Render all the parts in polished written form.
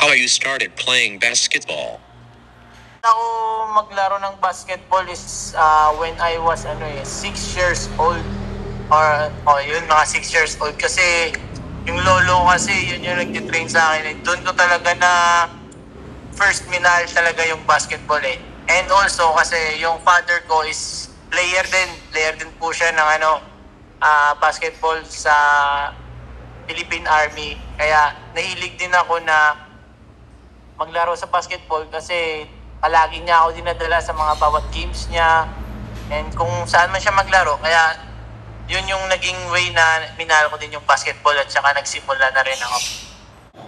How you started playing basketball? Ako maglaro ng basketball is when I was 6 years old. Yun, mga 6 years old. Kasi yung lolo ko kasi, yun yung nagtitrain sa akin. Doon ko talaga na first minahal talaga yung basketball eh. And also kasi yung father ko is player din. Player din po siya ng basketball sa Philippine Army. Kaya nahilig din ako na maglaro sa basketball kasi palagi niya ako dinadala sa mga bawat games niya and kung saan man siya maglaro. Kaya yun yung naging way na minahal ko din yung basketball at saka nagsimula na rin ako.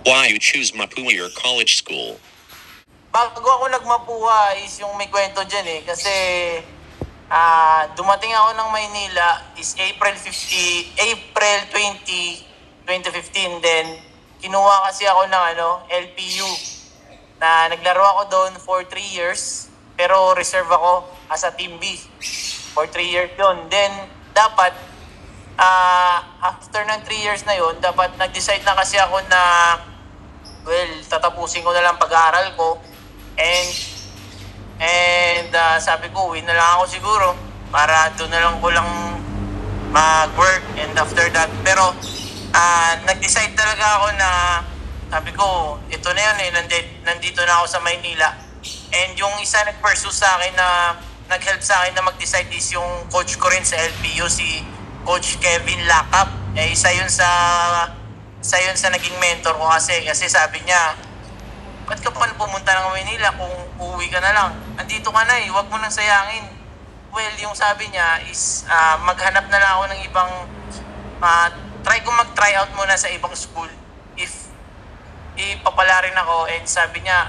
Why you choose Mapua your college school? Bago ako nagmapuha is yung may kwento dyan eh. Kasi dumating ako ng Maynila is April 2015. Then kinuha kasi ako ng LPU. Na naglaro ako doon for 3 years. Pero reserve ako as a Team B. For 3 years yun. Then dapat after ng 3 years na yun, dapat nag-decide na kasi ako na tatapusin ko na lang pag-aaral ko. And sabi ko, uwi na lang ako siguro para doon na lang ko lang mag-work and after that. Pero nag-decide talaga ako na sabi ko, ito na yun nandito na ako sa Maynila. And yung isa nag-pursue sa akin na nag-help sa akin na mag-decide is yung coach ko rin sa LPU, si Coach Kevin Lakap. Isa yun sa naging mentor ko kasi sabi niya, ba't ka pa pumunta ng Maynila kung uuwi ka na lang? Andito ka na huwag mo nang sayangin. Well, yung sabi niya is maghanap na lang ako ng ibang, try ko mag-try out muna sa ibang school. If ipapala rin ako, and sabi niya,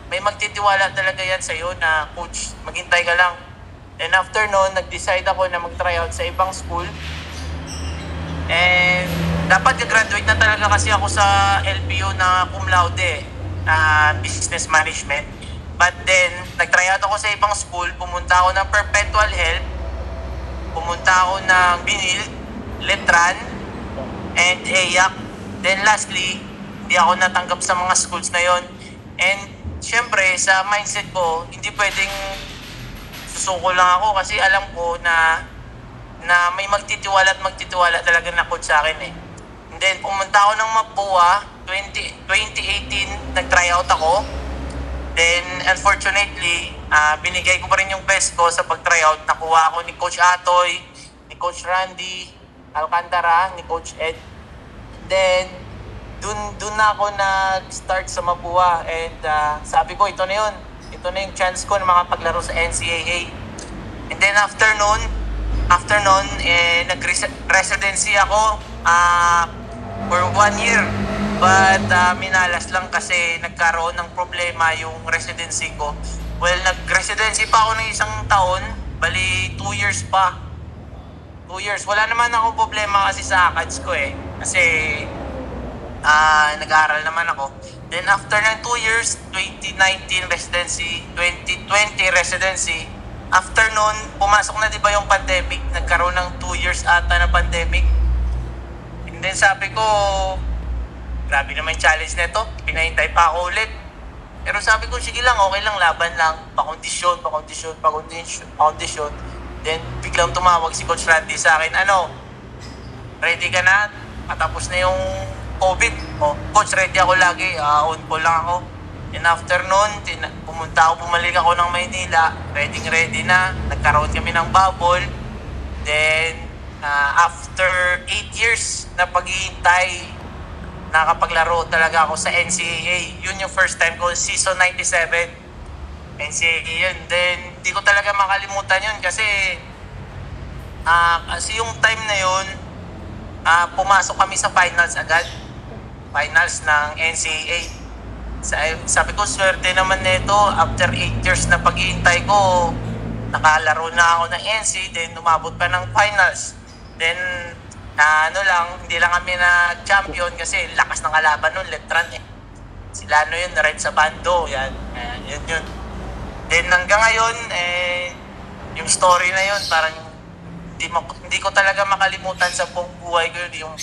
may magtitiwala talaga yan sa'yo na coach, maghintay ka lang. And after noon, nag-decide ako na mag-try out sa ibang school. And dapat graduate na talaga kasi ako sa LPU na cum laude, business management. But then, nag-try out ako sa ibang school, pumunta ako ng Perpetual Health, pumunta ako ng Binil, Letran, and EYAC. Then lastly, hindi ako natanggap sa mga schools na yon. And syempre, sa mindset ko, hindi pwedeng susuko lang ako kasi alam ko na may magtitiwala talaga na coach sa akin eh. And then, pumunta ako ng Mapua, 2018, nag-try out ako. Then, unfortunately, binigay ko pa rin yung best ko sa pag-try out. Nakuha ako ni Coach Atoy, ni Coach Randy Alcantara, ni Coach Ed. Then, dun na ako nag-start sa Mapua. And sabi ko, ito na yun. Ito na yung chance ko na makapaglaro sa NCAA. And then after noon, nag-residency ako for 1 year. But minalas lang kasi nagkaroon ng problema yung residency ko. Well, nag-residency pa ako ng 1 taon. Bali, 2 years pa. 2 years. Wala naman akong problema kasi sa ACADS ko eh. Kasi nag-aaral naman ako. Then after ng 2 years, 2019 residency, 2020 residency. After nun, pumasok na diba yung pandemic? Nagkaroon ng 2 years ata na pandemic. And then sabi ko, grabe naman yung challenge na ito. Pinahintay pa ako ulit. Pero sabi ko, sige lang, okay lang, laban lang. Pakondisyon. Then biglang tumawag si Coach Randy sa akin, ready ka na? Patapos na yung COVID. Coach, ready ako lagi. On call lang ako. And after nun, bumalik ako ng Maynila. Ready na. Nagkaroon kami ng bubble. Then, after 8 years na paghihintay, nakapaglaro talaga ako sa NCAA. Yun yung first time ko, season 97. NCAA yun. Then, di ko talaga makalimutan yun kasi yung time na yun, pumasok kami sa finals agad. Finals ng NCAA. Sabi ko, swerte naman nito. After 8 years na paghihintay ko, nakalaro na ako ng NC, then umabot pa ng finals. Then, hindi lang kami na champion kasi lakas ng kalaban nun, Letran eh. Sila yun, na red sa bando, yun. Then hanggang ngayon, yung story na yun, parang hindi ko talaga makalimutan sa buong buhay ko yun, yung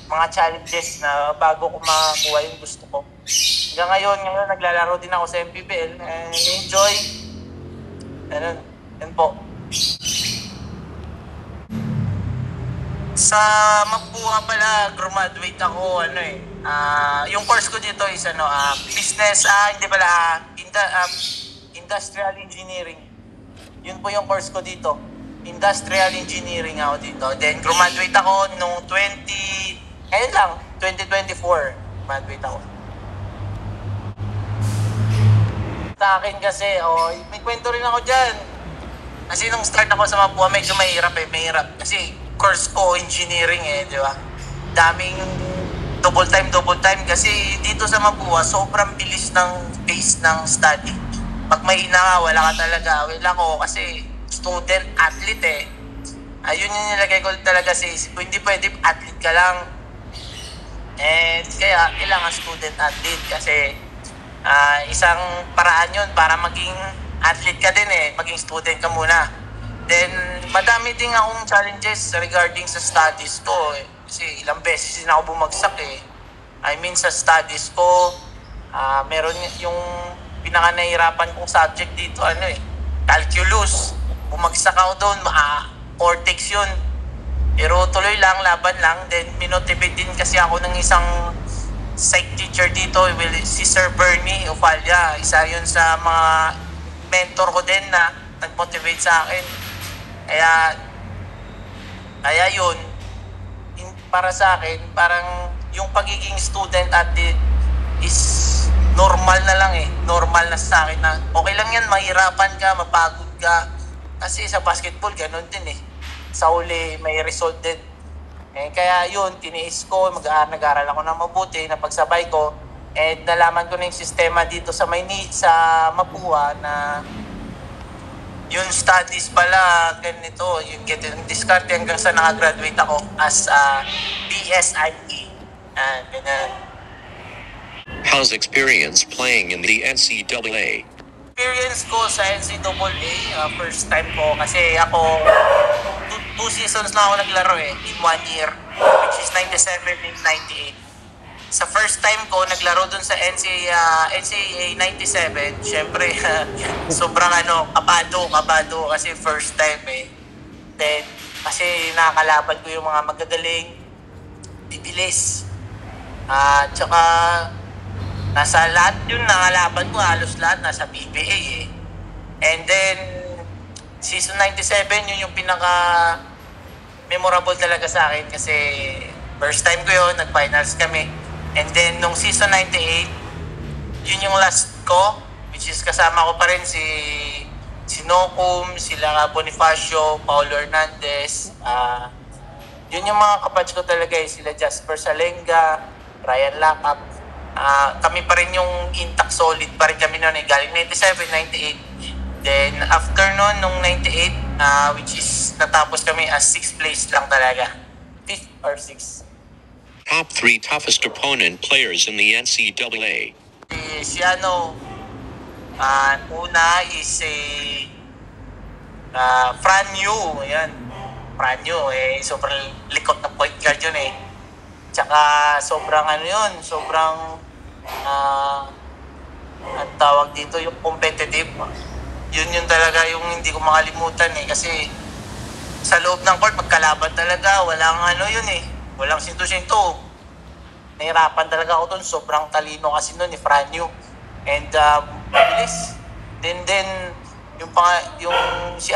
mga challenges na bago ko makakuha yung gusto ko. Hanggang ngayon naglalaro din ako sa MPBL. Enjoy. Ganun. Yan po. Sa Mapua pala, graduate ako, yung course ko dito is business, hindi pala, industrial engineering. Yun po yung course ko dito. Industrial engineering ako dito. Then, graduate ako nung 2024, graduate ako. Sa akin kasi, may kwento rin ako dyan. Kasi nung start ako sa Mapua, medyo mahirap. Kasi course ko, engineering di ba? Daming double time kasi dito sa Mapua, sobrang bilis ng pace ng study. Pag mahina ka, wala ka talaga. Well, ako kasi student, athlete Ayun yung nilagay ko talaga sa isip ko. Hindi pwede athlete ka lang. And kaya, kailangan student athlete kasi isang paraan yun para maging athlete ka din maging student ka muna. Then, madami din akong challenges regarding sa studies ko kasi ilang beses din ako bumagsak I mean, sa studies ko, meron yung pinaka nahihirapan kong subject dito, calculus. Bumagsak ako doon, cortex yun. Pero tuloy lang, laban lang. Then, minotivate din kasi ako ng isang psych teacher dito, si Sir Bernie Ofalia. Isa yun sa mga mentor ko din na nag-motivate sa akin. Kaya yun, para sa akin, parang yung pagiging student athlete is normal na lang Normal na sa akin na okay lang yan, mahirapan ka, mapagod ka. Kasi sa basketball, ganun din Sa uli, may result din. Kaya yun, tiniis ko, nag-aaral ako ng mabuti, napagsabay ko, and nalaman ko na yung sistema dito sa Mapua na yung studies pala, ganito, yung discard hanggang sa nakagraduate ako as BSIE. Ganyan. How's experience playing in the NCAA? Experience ko sa NCAA, first time ko kasi ako, two seasons na ako naglaro in 1 year, which is 97 and 98. Sa first time ko naglaro dun sa NCAA 97, syempre sobrang kabado kasi first time Then kasi nakakalaban ko yung mga magagaling, bibilis. Tsaka nasa lahat yung nakalaban ko, halos lahat nasa PBA And then season 97, yun yung pinaka memorable talaga sa akin kasi first time ko yun, nag-finals kami. And then nung season 98, yun yung last ko, which is kasama ko pa rin si Nocum, sila Bonifacio, Paulo Hernandez. Yun yung mga kapatid ko talaga sila Jasper Salenga, Ryan Lacap. Kami pa rin yung intact, solid pa rin kami noon galing 97, 98. Then after noon, nung 98, which is natapos kami as 6th place lang talaga. 5th or 6th. Top 3 toughest opponent players in the NCAA. Una is Fran Yu. Ayan. Fran Yu, sobrang likot na point guard yun Tsaka sobrang sobrang ang tawag dito, yung competitive. Yun talaga yung hindi ko makalimutan kasi sa loob ng court, magkalaban talaga. Walang walang sinto-sinto. Nahirapan talaga ako dun. Sobrang talino kasi nun ni Franyo. And mabilis. Then yung si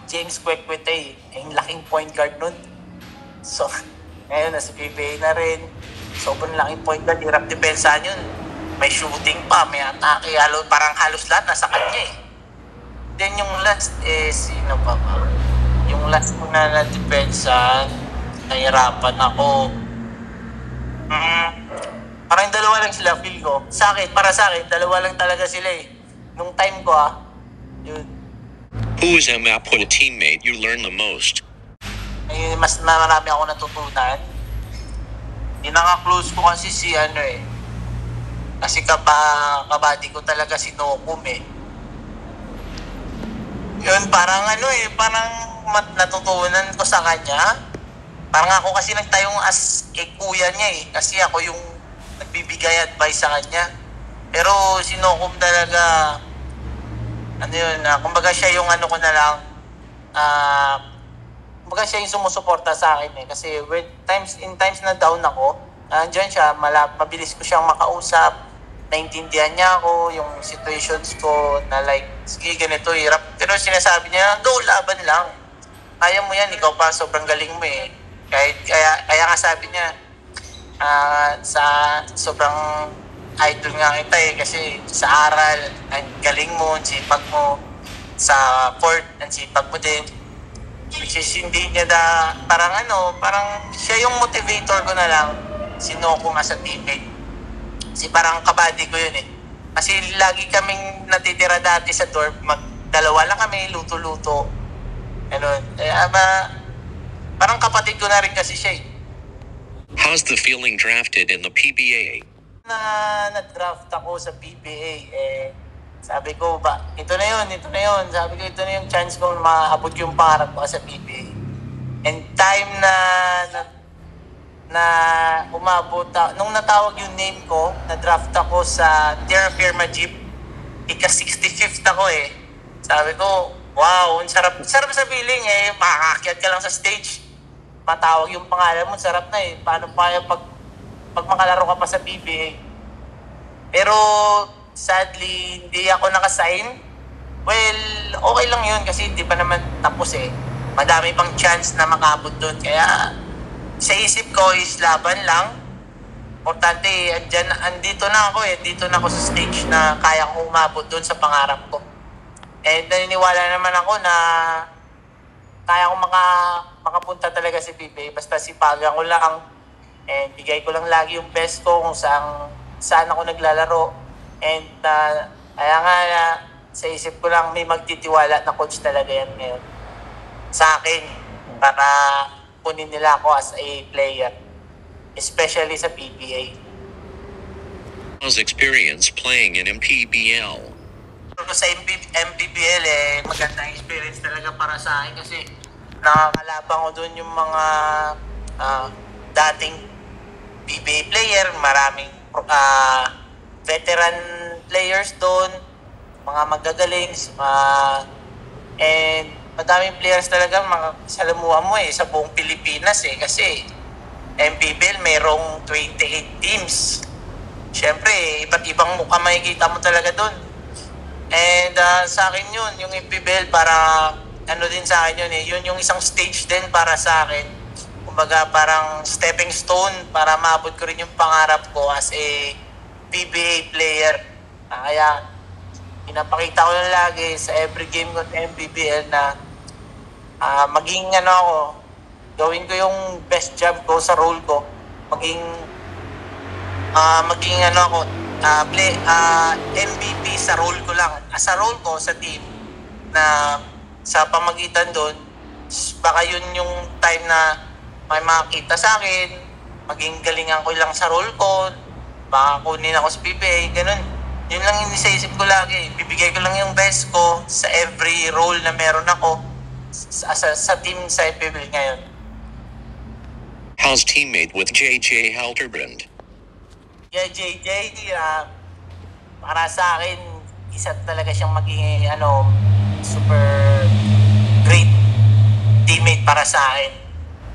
James Kwek-Kwetay, yung laking point guard nun. So, ngayon nasa PBA na rin. Sobrang laking point guard, hirap depensahan yun. May shooting pa, may atake, parang halos lahat nasa kanya Then yung last sino pa ba? Yung last ko na na-depensa, nahirapan ako. Parang dalawa lang sila, feel ko. Para sa akin, dalawa lang talaga sila Nung time ko yun. Who is a Mapua teammate you learn the most? Mas marami ako natutunan. Pinaka-close ko kasi si Kasi kabady ko talaga si Nocum Yun, parang parang natutunan ko sa kanya. Parang ako kasi nagtayong as kuya niya Kasi ako yung nagbibigay advice sa kanya. Pero si Nokum talaga, ano yun, kumbaga siya yung ano ko na lang, kumbaga siya yung sumusuporta sa akin eh. Kasi in times na down ako, andyan siya, mabilis ko siyang makausap, naintindihan niya ako, yung situations ko na like, sige ganito, hirap. Pero sinasabi niya, go, laban lang. Kaya mo yan, ikaw pa, sobrang galing mo eh. Kaya nga sabi niya, sa sobrang idol nga kita eh, kasi sa aral, ang galing mo, ang sipag mo, sa court, ang sipag mo din. Which is hindi niya parang siya yung motivator ko na lang, si Noku nga sa teammate. Kasi parang kabady ko yun eh. Kasi lagi kaming natitira dati sa dorm, dalawa lang kami, luto-luto. Ganun. Parang kapatid ko na rin kasi siya eh. How's the feeling drafted in the PBA? Na-draft ako sa PBA, sabi ko, ito na yun. Sabi ko, ito na yung chance kong maabot yung pangarap ko sa PBA. And time na umabot, nung natawag yung name ko, na-draft ako sa Terra Firma Jeep, ika-65th ako eh. Sabi ko, wow, sarap sa feeling eh, makakakyat ka lang sa stage. Matawag yung pangalan mo, sarap na eh. Paano pa yung pag makalaro ka pa sa PBA? Pero sadly, hindi ako nakasign. Well, okay lang yun kasi hindi pa naman tapos eh. Madami pang chance na makabot doon. Kaya sa isip ko is laban lang. Importante, andito na ako eh. Dito na ako sa stage na kaya kong umabot doon sa pangarap ko. And naniniwala naman ako na kaya kong makapunta talaga sa PBA. Basta sipagan ko lang. And bigay ko lang lagi yung best ko kung saan ako naglalaro. And kaya nga sa isip ko lang may magtitiwala na coach talaga yan ngayon sa akin para kunin nila ako as a player, especially sa PBA. How's experience playing in MPBL? Sa MPBL magandang experience talaga para sa akin kasi nakakalabang ko doon yung mga dating PBA player, maraming veteran players doon, mga magagaling, and madaming players talaga salamuha mo sa buong Pilipinas kasi MPBL mayroong 28 teams. Siyempre, iba't ibang mukha makikita mo talaga doon. And sa akin yun, yung MPBL para din sa akin yun yung isang stage din para sa akin. Kumbaga parang stepping stone para maabot ko rin yung pangarap ko as a PBA player. Kaya pinapakita ko lang lagi sa every game ko sa MPBL na maging gawin ko yung best job ko sa role ko. Maging MVP sa role ko lang. Sa role ko sa team na sa pamagitan doon, baka yun yung time na may makakita sa akin, maging galingan ko lang sa role ko, baka kunin ako sa PBA, ganun. Yun lang yung isa-isip ko lagi. Bibigay ko lang yung best ko sa every role na meron ako sa team sa PBA ngayon. How's teammate with JJ Halterbrand? Yeah, JJ, para sa akin, isa talaga siyang maging super great teammate para sa akin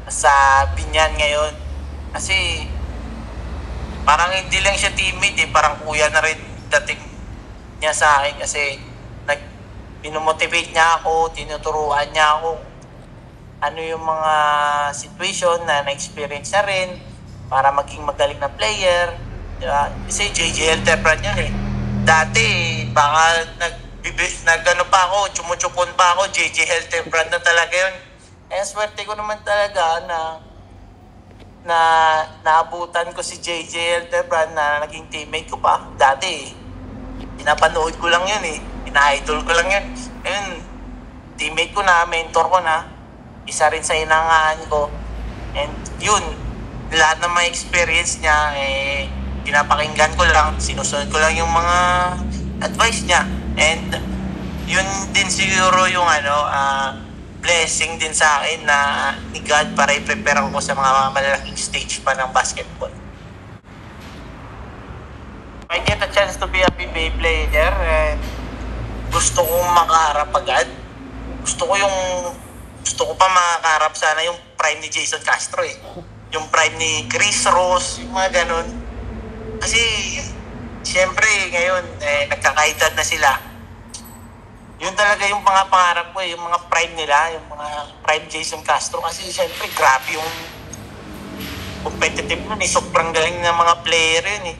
sa Binyan ngayon. Kasi parang hindi lang siya teammate parang kuya na rin dating niya sa akin kasi pinomotivate niya ako, tinuturuan niya ako ano yung mga situation na na-experience na rin para maging magaling na player. Diba? Kasi JJ Halterbrand yun Dati, baka nag-ano pa ako, chumuchupon pa ako, JJ Halterbrand na talaga yun. Kaya swerte ko naman talaga na naabutan ko si JJ Halterbrand na naging teammate ko pa. Dati, pinapanood ko lang yun ina-idol ko lang yun. Ayun, teammate ko na, mentor ko na, isa rin sa inangaan ko. And yun, lahat ng mga experience niya, pinapakinggan ko lang, sinusunod ko lang yung mga advice niya. And yun din siguro yung blessing din sa akin na ni God para i-prepare ako sa mga malalaking stage pa ng basketball. I get a chance to be a PBA player and gusto kong makaharap agad. Gusto ko pa makaharap sana yung prime ni Jason Castro eh. Yung prime ni Chris Ross, yung mga ganun. Kasi, siyempre, ngayon, nagkakaedad na sila. Yun talaga yung mga pangarap ko eh, yung mga prime nila, yung mga prime Jason Castro. Kasi, siyempre, grabe yung competitive nun eh. Sobrang galing ng mga player yun eh.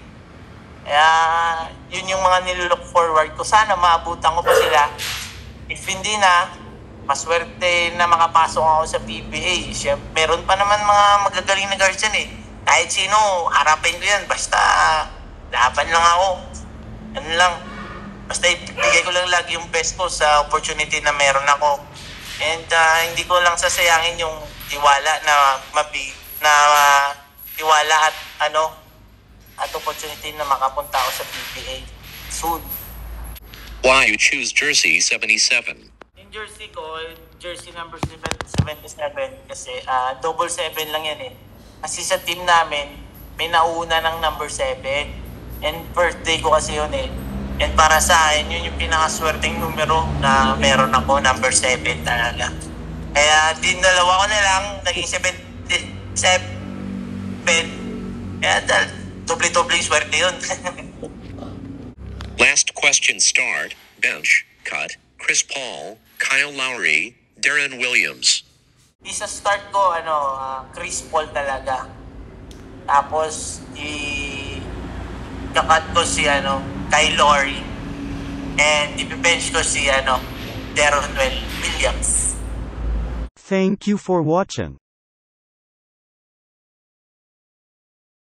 Kaya, yun yung mga nilook forward ko. Sana maabutan ko pa sila. If hindi na, maswerte na makapasok ako sa PBA. Siyempre, meron pa naman mga magagaling na guards yan eh. Kahit sino, harapin ko yan. Basta, laban lang ako. Yan lang. Basta ibigay ko lang lagi yung best ko sa opportunity na meron ako. And hindi ko lang sasayangin yung tiwala na tiwala at opportunity na makapunta ako sa PBA soon. Why you choose jersey 77? Yung jersey ko, jersey number 77 kasi double 7 lang yan eh. Kasi sa team namin, may nauna ng number 7. And birthday ko kasi yun eh. And para sa akin, yun yung pinakaswerteng numero na meron ako, number 7 talaga. Kaya dinalawa ko na lang, naging 7. Kaya doble-doble yung swerte yun. Last question start, bench, cut, Chris Paul, Kyle Lowry, Darren Williams. Isa start ko, Chris Paul talaga. Tapos, kakat ko si, Kyle Lowry. And ipibench ko si, Darren Williams. Thank you for watching.